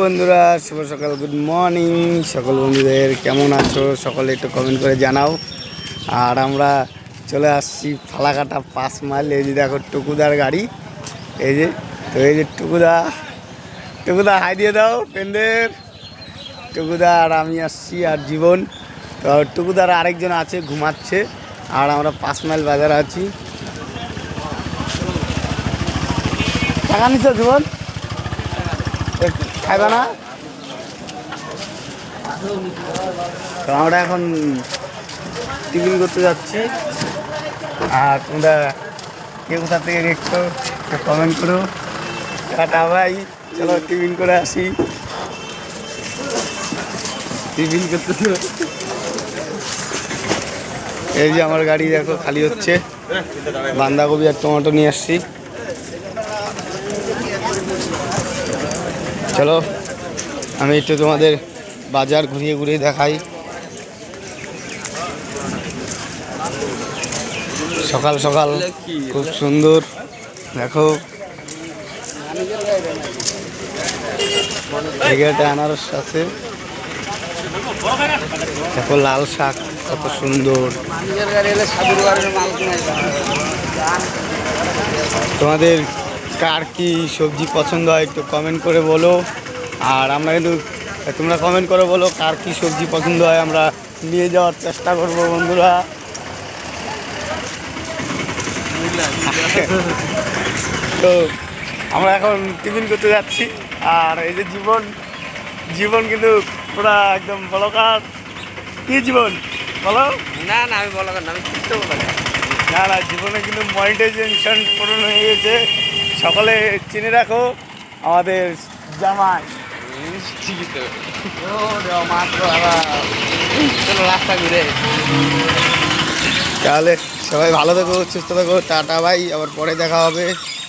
বন্ধুরা, শুভ সকাল, good morning সকল বন্ধুদের। কেমন আছো সকলে একটু কমেন্ট করে জানাও। আর আমরা চলে আসছি ফালাকাটা 5 মাইল। এই যে দেখো টুকুদার গাড়ি, এই যে টুকুদা হাই দিয়ে দাও ফ্রেন্ডের। টুকুদা আর আমি আসছি আর জীবন। তো টুকুদার আরেকজন আছে ঘুমাচ্ছে, আর আমরা 5 মাইল বাজারে আছি। টাকা নিচ্ছ জীবন? খাইবা না? তো আমরা এখন টিফিন করতে যাচ্ছি। আর তোমরা কে কোথা থেকে দেখছো কমেন্ট করো। টাটা ভাই, চলো টিফিন করে আসি। টিফিন করতে এই যে আমার গাড়ি দেখো খালি হচ্ছে। বাঁধাকপি আর টমেটো নিয়ে আসছি। চলো আমি একটু তোমাদের বাজার ঘুরিয়ে ঘুরিয়ে দেখাই। সকাল সকাল খুব সুন্দর দেখো। একটা আনারস আছে দেখো, লাল শাক কত সুন্দর। তোমাদের কার কি সবজি পছন্দ হয় একটু কমেন্ট করে বলো। আর আমরা কিন্তু তোমরা কমেন্ট করে বলো কার কি সবজি পছন্দ হয়, আমরা নিয়ে যাওয়ার চেষ্টা করবো বন্ধুরা। তো আমরা এখন টিফিন করতে যাচ্ছি। আর এই যে জীবন কিন্তু পুরা একদম বলকার। কি জীবন বলো? না না, আমি বললাম না, আমি ঠিক তো বললাম না, জীবনে কিন্তু মনিটাইজেশন পূরণ হয়ে গেছে। সকলে চিনে রাখো আমাদের জামাই। ঠিকই তো। মাত্র চলো রাস্তা ঘুরে। তাহলে সবাই ভালো থেকো, সুস্থ থেকো, টাটা ভাই, আবার পরে দেখা হবে।